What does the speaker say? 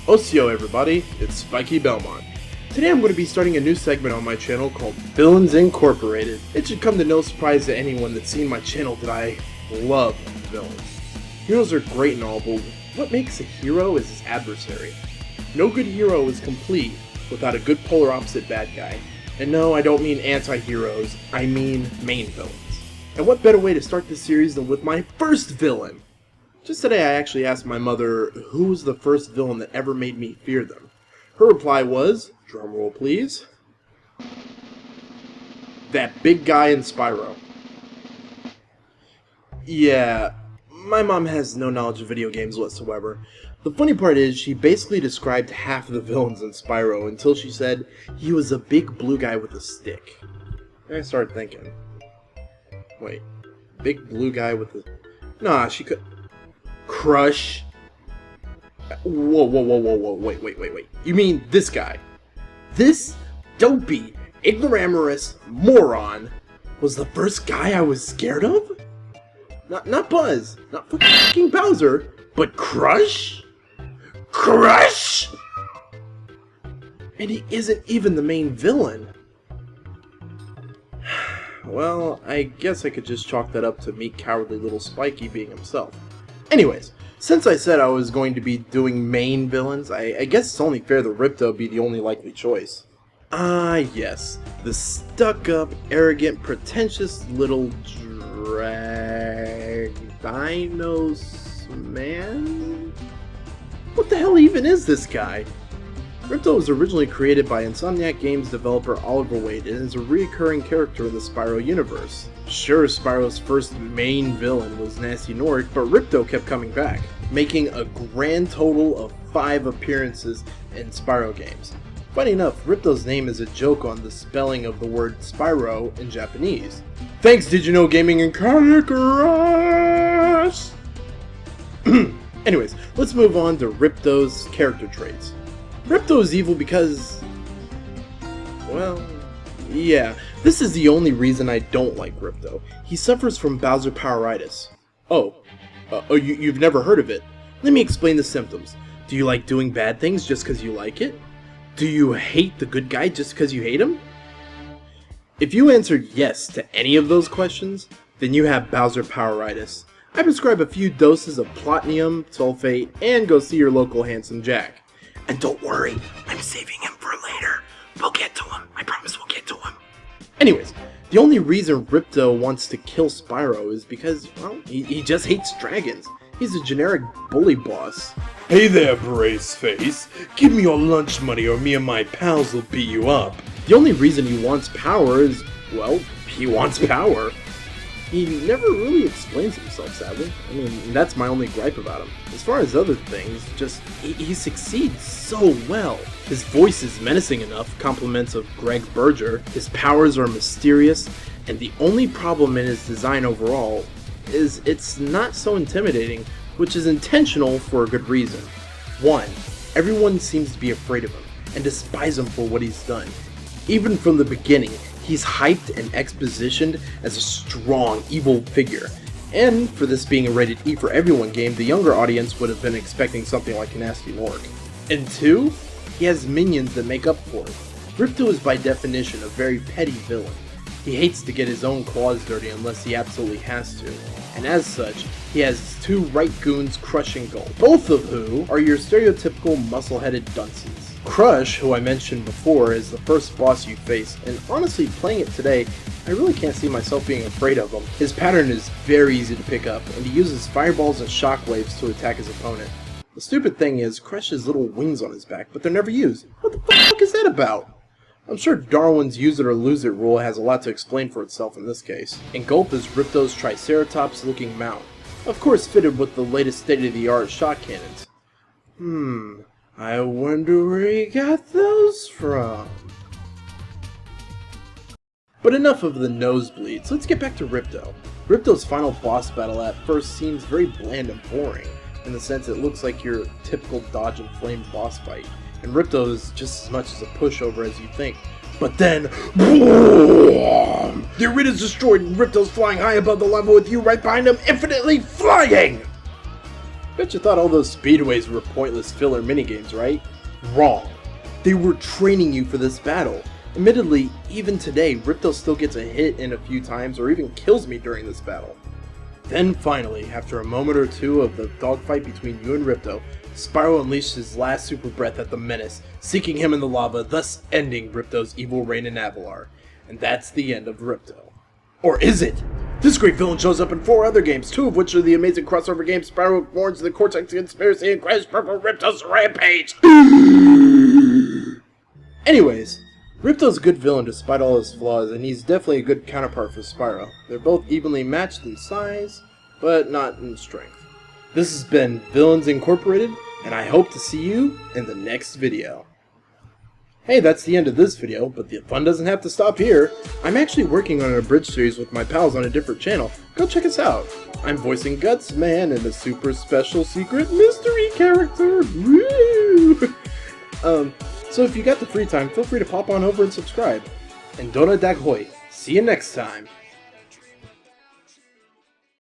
Osio everybody, it's Spikey Belmont. Today I'm going to be starting a new segment on my channel called Villains Incorporated. It should come to no surprise to anyone that's seen my channel that I love villains. Heroes are great and all, but what makes a hero is his adversary. No good hero is complete without a good polar opposite bad guy. And no, I don't mean anti-heroes, I mean main villains. And what better way to start this series than with my first villain? Just today I actually asked my mother who was the first villain that ever made me fear them. Her reply was, drumroll please, that big guy in Spyro. Yeah, my mom has no knowledge of video games whatsoever. The funny part is she basically described half of the villains in Spyro until she said he was a big blue guy with a stick. And I started thinking, wait, big blue guy with a... Nah, she could... Crush. Whoa, wait. You mean this guy? This dopey, ignoramus moron was the first guy I was scared of? Not Buzz, not fucking Bowser, but Crush? Crush? And he isn't even the main villain. Well, I guess I could just chalk that up to meek, cowardly little Spikey being himself. Anyways, since I said I was going to be doing main villains, I guess it's only fair that Ripto be the only likely choice. Ah, yes, the stuck-up, arrogant, pretentious little dinos man? What the hell even is this guy? Ripto was originally created by Insomniac Games developer Oliver Waite and is a recurring character in the Spyro universe. Sure, Spyro's first main villain was Nasty Norik, but Ripto kept coming back, making a grand total of 5 appearances in Spyro games. Funny enough, Ripto's name is a joke on the spelling of the word Spyro in Japanese. Thanks, Did You Know Gaming and Carnicross! Anyways, let's move on to Ripto's character traits. Ripto is evil because... well... yeah, this is the only reason I don't like Ripto. He suffers from Bowser Poweritis. You've never heard of it? Let me explain the symptoms. Do you like doing bad things just because you like it? Do you hate the good guy just because you hate him? If you answered yes to any of those questions, then you have Bowser Poweritis. I prescribe a few doses of plutonium, sulfate, and go see your local Handsome Jack. And don't worry, I'm saving him for later. We'll get to him. I promise we'll get to him. Anyways, the only reason Ripto wants to kill Spyro is because, well, he just hates dragons. He's a generic bully boss. Hey there, Braceface. Give me your lunch money or me and my pals will beat you up. The only reason he wants power is, well, he wants power. He never really explains himself, sadly. I mean, that's my only gripe about him. As far as other things, just, he succeeds so well. His voice is menacing enough, compliments of Greg Berger, his powers are mysterious, and the only problem in his design overall is it's not so intimidating, which is intentional for a good reason. 1. Everyone seems to be afraid of him, and despise him for what he's done. Even from the beginning, he's hyped and expositioned as a strong, evil figure. And for this being a rated E for everyone game, the younger audience would have been expecting something like Nasty Norik. And 2, he has minions that make up for it. Ripto is by definition a very petty villain. He hates to get his own claws dirty unless he absolutely has to. And as such, he has 2 right goons, Crush and Gulp, both of who are your stereotypical muscle-headed dunces. Crush, who I mentioned before, is the first boss you face, and honestly, playing it today, I really can't see myself being afraid of him. His pattern is very easy to pick up, and he uses fireballs and shockwaves to attack his opponent. The stupid thing is, Crush has little wings on his back, but they're never used. What the fuck is that about? I'm sure Darwin's use it or lose it rule has a lot to explain for itself in this case. And Gulp is Ripto's Triceratops-looking mount, of course fitted with the latest state-of-the-art shot cannons. I wonder where he got those from. But enough of the nosebleeds, let's get back to Ripto. Ripto's final boss battle at first seems very bland and boring, in the sense it looks like your typical dodge and flame boss fight, and Ripto is just as much as a pushover as you think. But then, boom! The arena's destroyed and Ripto's flying high above the level with you right behind him, infinitely flying! Bet you thought all those speedways were pointless filler minigames, right? Wrong. They were training you for this battle. Admittedly, even today, Ripto still gets a hit in a few times or even kills me during this battle. Then finally, after a moment or two of the dogfight between you and Ripto, Spyro unleashed his last super breath at the Menace, sinking him in the lava, thus ending Ripto's evil reign in Avalar. And that's the end of Ripto. Or is it? This great villain shows up in 4 other games, 2 of which are the amazing crossover games Spyro Warns the Cortex Conspiracy and Crash Purple Ripto's Rampage! Anyways, Ripto's a good villain despite all his flaws, and he's definitely a good counterpart for Spyro. They're both evenly matched in size, but not in strength. This has been Villains Incorporated, and I hope to see you in the next video. Hey, that's the end of this video, but the fun doesn't have to stop here. I'm actually working on an abridged series with my pals on a different channel. Go check us out. I'm voicing Guts Man and a super special secret mystery character. Woo! So if you got the free time, feel free to pop on over and subscribe. And Dona Dag Hoi. See you next time.